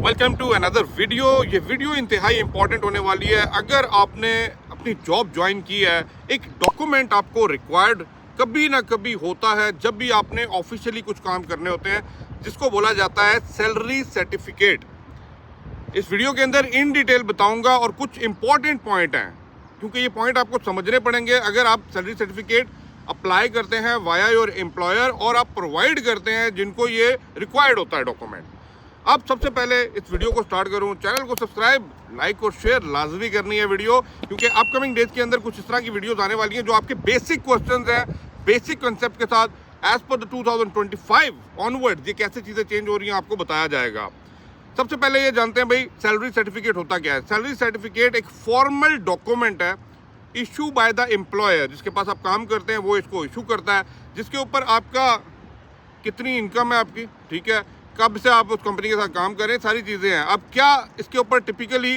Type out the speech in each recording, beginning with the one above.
Welcome to another video. ये video इंतहाई important होने वाली है। अगर आपने अपनी जॉब ज्वाइन की है, एक डॉक्यूमेंट आपको रिक्वायर्ड कभी ना कभी होता है जब भी आपने ऑफिशियली कुछ काम करने होते हैं, जिसको बोला जाता है सैलरी सर्टिफिकेट। इस वीडियो के अंदर इन डिटेल बताऊंगा और कुछ इंपॉर्टेंट पॉइंट हैं, क्योंकि ये पॉइंट आपको समझने पड़ेंगे अगर आप सैलरी सर्टिफिकेट अप्लाई करते हैं वाया योर एम्प्लॉयर और आप प्रोवाइड करते हैं जिनको ये रिक्वायर्ड होता है डॉक्यूमेंट। अब सबसे पहले इस वीडियो को स्टार्ट करूं, चैनल को सब्सक्राइब, लाइक और शेयर लाजमी करनी है वीडियो, क्योंकि अपकमिंग डेज के अंदर कुछ इस तरह की वीडियोस आने वाली हैं जो आपके बेसिक क्वेश्चंस हैं, बेसिक कंसेप्ट के साथ एज पर द 2025 ऑनवर्ड ये कैसे चीज़ें चेंज हो रही हैं आपको बताया जाएगा। सबसे पहले ये जानते हैं भाई सैलरी सर्टिफिकेट होता क्या है। सैलरी सर्टिफिकेट एक फॉर्मल डॉक्यूमेंट है इशू बाय द एम्प्लॉयर, जिसके पास आप काम करते हैं वो इसको इशू करता है, जिसके ऊपर आपका कितनी इनकम है आपकी, ठीक है, कब से आप उस कंपनी के साथ काम करें, सारी चीज़ें हैं। अब क्या इसके ऊपर टिपिकली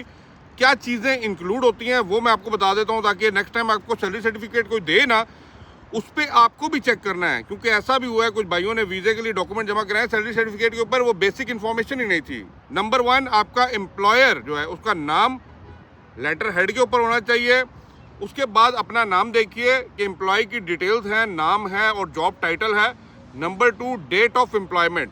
क्या चीज़ें इंक्लूड होती हैं वो मैं आपको बता देता हूँ, ताकि नेक्स्ट टाइम आपको सैलरी सर्टिफिकेट कोई दे ना, उस पर आपको भी चेक करना है। क्योंकि ऐसा भी हुआ है कुछ भाइयों ने वीज़े के लिए डॉक्यूमेंट जमा कराए, सैलरी सर्टिफिकेट के ऊपर वो बेसिक इन्फॉर्मेशन ही नहीं थी। नंबर 1, आपका एम्प्लॉयर जो है उसका नाम लेटर हेड के ऊपर होना चाहिए। उसके बाद अपना नाम देखिए कि एम्प्लॉय की डिटेल्स हैं, नाम है और जॉब टाइटल है। नंबर 2, डेट ऑफ एम्प्लॉयमेंट,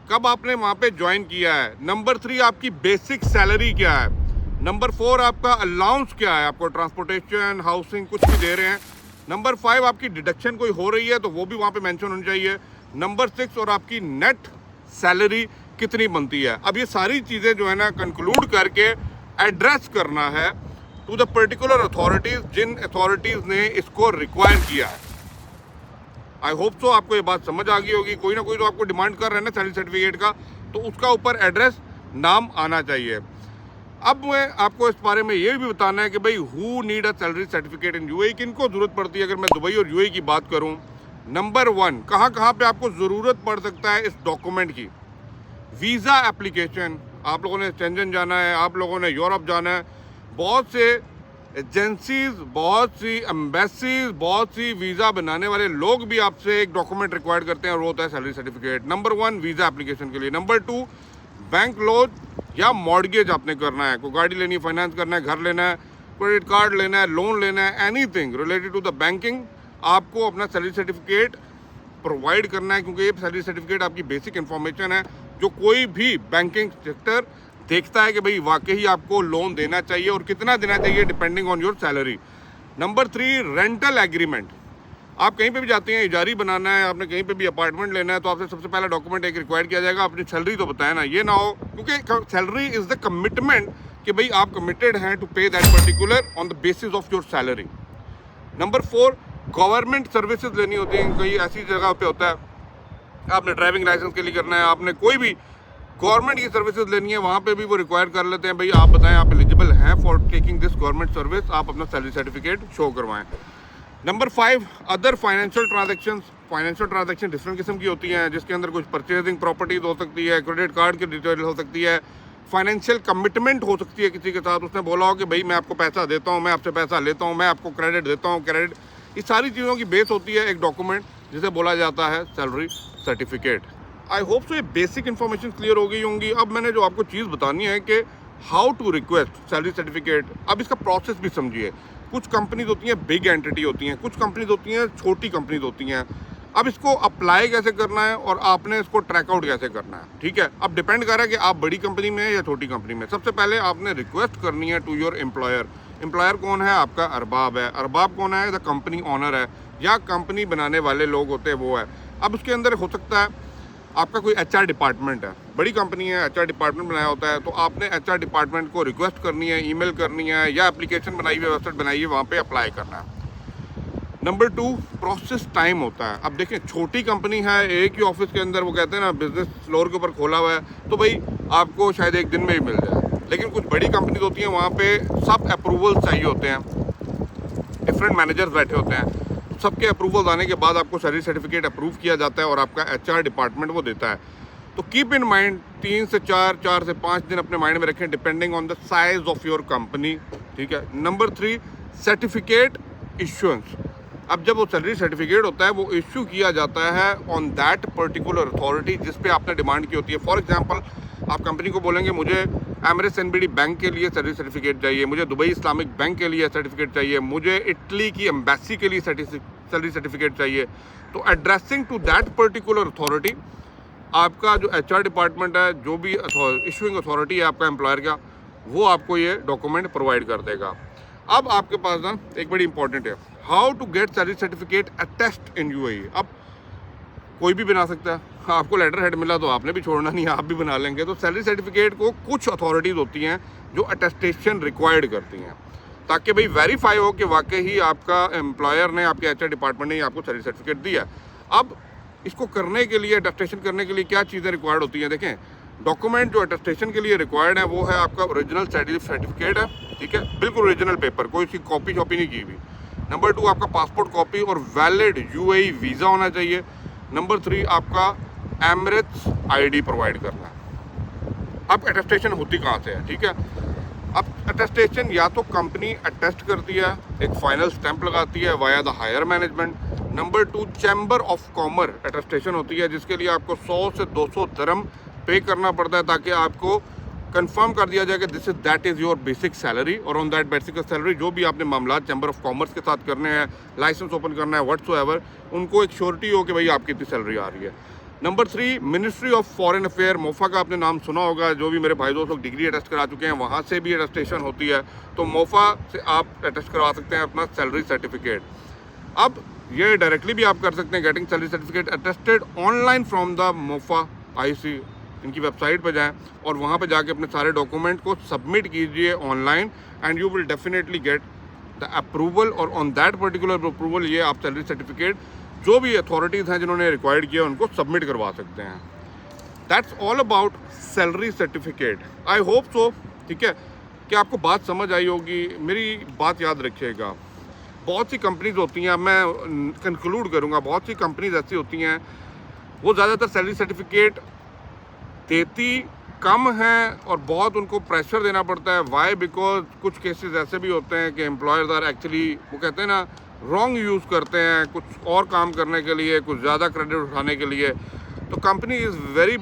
कब आपने वहाँ पे ज्वाइन किया है। नंबर 3, आपकी बेसिक सैलरी क्या है। नंबर 4, आपका अलाउंस क्या है, आपको ट्रांसपोर्टेशन, हाउसिंग कुछ भी दे रहे हैं। नंबर 5, आपकी डिडक्शन कोई हो रही है तो वो भी वहाँ पे मेंशन होनी चाहिए। नंबर 6, और आपकी नेट सैलरी कितनी बनती है। अब ये सारी चीज़ें जो है ना कंक्लूड करके एड्रेस करना है टू द पर्टिकुलर अथॉरिटीज़, जिन अथॉरिटीज़ ने इसको रिक्वायर किया है। आई होप सो आपको ये बात समझ आ गई होगी। कोई ना कोई तो आपको डिमांड कर रहे हैं ना सैलरी सर्टिफिकेट का, तो उसका ऊपर एड्रेस नाम आना चाहिए। अब मैं आपको इस बारे में ये भी बताना है कि भाई who need a salary certificate in UAE, किनको ज़रूरत पड़ती है। अगर मैं दुबई और यूएई की बात करूं, नंबर 1, कहाँ पे आपको ज़रूरत पड़ सकता है इस डॉक्यूमेंट की। वीज़ा एप्लीकेशन, आप लोगों ने शेंजन जाना है, आप लोगों ने यूरोप जाना है, बहुत से एजेंसीज, बहुत सी एम्बेसीज, बहुत सी वीज़ा बनाने वाले लोग भी आपसे एक डॉक्यूमेंट रिक्वायर्ड करते हैं और वो होता है salary certificate. Number 1 visa application के लिए। नंबर 2, बैंक लोन या मॉर्गेज आपने करना है, कोई गाड़ी लेनी है, फाइनेंस करना है, घर लेना है, क्रेडिट कार्ड लेना है, लोन लेना है, anything related to the banking, आपको अपना सैलरी सर्टिफिकेट प्रोवाइड करना है, क्योंकि ये सैलरी सर्टिफिकेट आपकी बेसिक इन्फॉर्मेशन है जो कोई भी बैंकिंग सेक्टर देखता है कि भाई वाकई आपको लोन देना चाहिए और कितना देना चाहिए depending on your salary. Number 3, rental agreement. आप कहीं पे भी जाते हैं, इजारी बनाना है, आपने कहीं पे भी अपार्टमेंट लेना है, तो आपसे सबसे पहला डॉक्यूमेंट एक रिक्वायर्ड किया जाएगा, अपनी सैलरी तो बताया ना, ये ना हो, क्योंकि सैलरी इज़ द कमिटमेंट कि भाई आप कमिटेड हैं टू पे that particular on the basis of your salary. Number 4, government services लेनी होती हैं। कहीं ऐसी जगह पे होता है आपने ड्राइविंग लाइसेंस के लिए करना है, आपने कोई भी गवर्नमेंट की सर्विसेज लेनी है, वहाँ पे भी वो रिक्वायर कर लेते हैं भाई आप बताएं आप एलिजिबल हैं for taking this government service, आप अपना सैलरी सर्टिफिकेट शो करवाएं। Number 5, other financial transactions. Financial transaction different किस्म की होती हैं, जिसके अंदर कुछ परचेजिंग प्रॉपर्टीज हो सकती है, क्रेडिट कार्ड की डिटेल हो सकती है, फाइनेंशियल कमिटमेंट हो सकती है किसी के साथ, उसने बोला हो कि भाई मैं आपको पैसा देता हूँ, मैं आपसे पैसा लेता हूँ, मैं आपको क्रेडिट देता हूँ, क्रेडिट, इस सारी चीज़ों की बेस होती है एक डॉक्यूमेंट जिसे बोला जाता है salary certificate. I hope so ये बेसिक इन्फॉर्मेशन क्लियर हो गई होंगी। अब मैंने जो आपको चीज़ बतानी है कि how to request salary certificate, अब इसका प्रोसेस भी समझिए। कुछ कंपनीज होती हैं बिग एंटिटी होती हैं, कुछ कंपनीज होती हैं छोटी कंपनीज होती हैं। अब इसको अप्लाई कैसे करना है और आपने इसको ट्रैक आउट कैसे करना है, ठीक है। अब डिपेंड कर रहा है कि आप बड़ी कंपनी में हैं या छोटी कंपनी में। सबसे पहले आपने रिक्वेस्ट करनी है टू योर एम्प्लॉयर। एम्प्लॉयर कौन है? आपका अरबाब है। अरबाब कौन है? द कंपनी ओनर है, या कंपनी बनाने वाले लोग होते हैं वो है। अब उसके अंदर हो सकता है आपका कोई HR डिपार्टमेंट है, बड़ी कंपनी है, HR डिपार्टमेंट बनाया होता है, तो आपने HR डिपार्टमेंट को रिक्वेस्ट करनी है, ईमेल करनी है, या एप्लीकेशन बनाई हुई, वेबसाइट बनाई है, वहाँ पे अप्लाई करना है। नंबर 2, प्रोसेस टाइम होता है। अब देखें छोटी कंपनी है, एक ही ऑफिस के अंदर, वो कहते हैं ना बिजनेस फ्लोर के ऊपर खोला हुआ है, तो भाई आपको शायद एक दिन में ही मिल जाए। लेकिन कुछ बड़ी कंपनीज होती हैं वहाँ पे सब अप्रूवल चाहिए होते हैं, डिफरेंट मैनेजर्स बैठे होते हैं, सबके अप्रूवल आने के बाद आपको सैलरी सर्टिफिकेट अप्रूव किया जाता है और आपका HR डिपार्टमेंट वो देता है। तो कीप इन माइंड 3 से 4, 4 से 5 दिन अपने माइंड में रखें, depending on the size of your company, ठीक है। Number 3, certificate issuance. अब जब वो सैलरी सर्टिफिकेट होता है वो इशू किया जाता है ऑन दैट पर्टिकुलर अथॉरिटी जिस पे आपने डिमांड की होती है। फॉर एग्जांपल आप कंपनी को बोलेंगे मुझे एमरेट्स एनबीडी बैंक के लिए सैलरी सर्टिफिकेट चाहिए, मुझे दुबई इस्लामिक बैंक के लिए सर्टिफिकेट चाहिए, मुझे इटली की एम्बेसी के लिए सैलरी सर्टिफिकेट चाहिए, तो addressing to that particular authority आपका जो HR डिपार्टमेंट है, जो भी इशूइंग अथॉरिटी है आपका एम्प्लॉयर का, वो आपको ये डॉक्यूमेंट प्रोवाइड कर देगा। अब आपके पास ना एक बड़ी इंपॉर्टेंट है, how to get salary certificate attest in UAE। अब कोई भी बना सकता है, आपको लेटर हेड मिला तो आपने भी छोड़ना नहीं, आप भी बना लेंगे। तो सैलरी सर्टिफिकेट को कुछ अथॉरिटीज़ होती हैं जो अटेस्टेशन रिक्वायर्ड करती हैं, ताकि भाई वेरीफाई हो कि वाकई ही आपका एम्प्लॉयर ने, आपके HR डिपार्टमेंट ने आपको सैलरी सर्टिफिकेट दिया। अब इसको करने के लिए, अटेस्टेशन करने के लिए क्या चीज़ें रिक्वायर्ड होती हैं, देखें डॉक्यूमेंट जो अटेस्टेशन के लिए रिक्वायर्ड है वो है आपका ओरिजिनल सैलरी सर्टिफिकेट है, ठीक है, बिल्कुल ओरिजिनल पेपर, कोई उसकी कॉपी शॉपी नहीं की हुई। नंबर 2 आपका पासपोर्ट कॉपी और वैलिड UAE वीज़ा होना चाहिए। नंबर 3 आपका एमरेट्स ID प्रोवाइड करना है। अब अटेस्टेशन होती कहाँ से है, ठीक है। अब अटेस्टेशन या तो कंपनी अटेस्ट करती है, एक फाइनल स्टैंप लगाती है via the higher management. Number 2 chamber of commerce attestation होती है, जिसके लिए आपको 100 से 200 दिरहम पे करना पड़ता है, ताकि आपको कंफर्म कर दिया जाए कि this is that is your basic salary, और ऑन दैट बेसिक सैलरी जो भी आपने मामला चैम्बर ऑफ कॉमर्स के साथ करने हैं, लाइसेंस ओपन करना है, व्हाट्सोएवर, उनको एक श्योरिटी हो कि भाई आपकी इतनी सैलरी आ रही है। Number 3 ministry of foreign affair, MOFA का आपने नाम सुना होगा, जो भी मेरे भाई दोस्त लोग डिग्री अटेस्ट करा चुके हैं वहाँ से भी अटेस्टेशन होती है, तो मोफा से आप अटेस्ट करवा सकते हैं अपना सैलरी सर्टिफिकेट। अब ये डायरेक्टली भी आप कर सकते हैं, getting salary certificate attested online from the MOFA IC, इनकी वेबसाइट पर जाएं और वहाँ पे जाके अपने सारे डॉक्यूमेंट को सबमिट कीजिए online, and you will definitely get the approval, और ऑन दैट पर्टिकुलर अप्रूवल ये आप सैलरी सर्टिफिकेट जो भी अथॉरिटीज़ हैं जिन्होंने रिक्वायर्ड किया उनको सबमिट करवा सकते हैं। That's all about salary certificate. I hope so, ठीक है, कि आपको बात समझ आई होगी। मेरी बात याद रखिएगा, बहुत सी कंपनीज होती हैं, मैं कंक्लूड करूँगा, बहुत सी कंपनीज ऐसी होती हैं वो ज़्यादातर सैलरी सर्टिफिकेट देती कम है और बहुत उनको प्रेशर देना पड़ता है। वाई? बिकॉज कुछ केसेस ऐसे भी होते हैं कि एम्प्लॉयर्स आर एक्चुअली, वो कहते हैं ना, रॉन्ग यूज़ करते हैं कुछ और काम करने के लिए, कुछ ज़्यादा क्रेडिट उठाने के लिए। तो company is very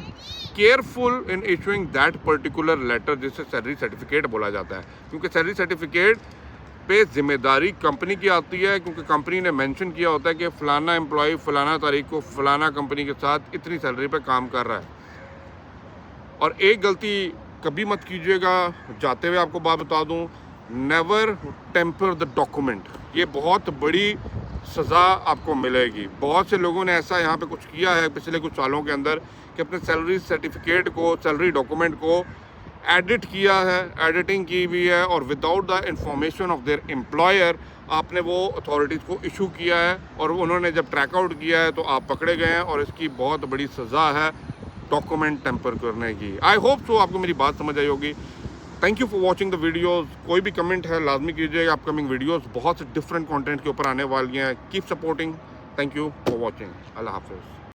careful in issuing that particular letter, जिसे सैलरी सर्टिफिकेट बोला जाता है, क्योंकि सैलरी सर्टिफिकेट पे जिम्मेदारी कंपनी की आती है, क्योंकि कंपनी ने मेंशन किया होता है कि फ़लाना एम्प्लॉय फ़लाना तारीख को फ़लाना कंपनी के साथ इतनी सैलरी पे काम कर रहा है। और एक गलती कभी मत कीजिएगा, जाते हुए आपको बात बता दूं, नेवर टेम्पर द डॉक्यूमेंट। ये बहुत बड़ी सज़ा आपको मिलेगी। बहुत से लोगों ने ऐसा यहाँ पे कुछ किया है पिछले कुछ सालों के अंदर कि अपने सैलरी सर्टिफिकेट को, सैलरी डॉक्यूमेंट को एडिट किया है, एडिटिंग की हुई है, और without the information of their employer आपने वो अथॉरिटीज़ को इशू किया है, और उन्होंने जब ट्रैक आउट किया है तो आप पकड़े गए हैं, और इसकी बहुत बड़ी सज़ा है डॉक्यूमेंट टेम्पर करने की। आई होप सो आपको मेरी बात समझ आई होगी। Thank you for watching the videos. कोई भी कमेंट है लाजमी कीजिए, अपकमिंग वीडियोज़ बहुत से डिफरेंट कंटेंट के ऊपर आने वाली हैं। Keep supporting. Thank you for watching. अल्लाह हाफिज़।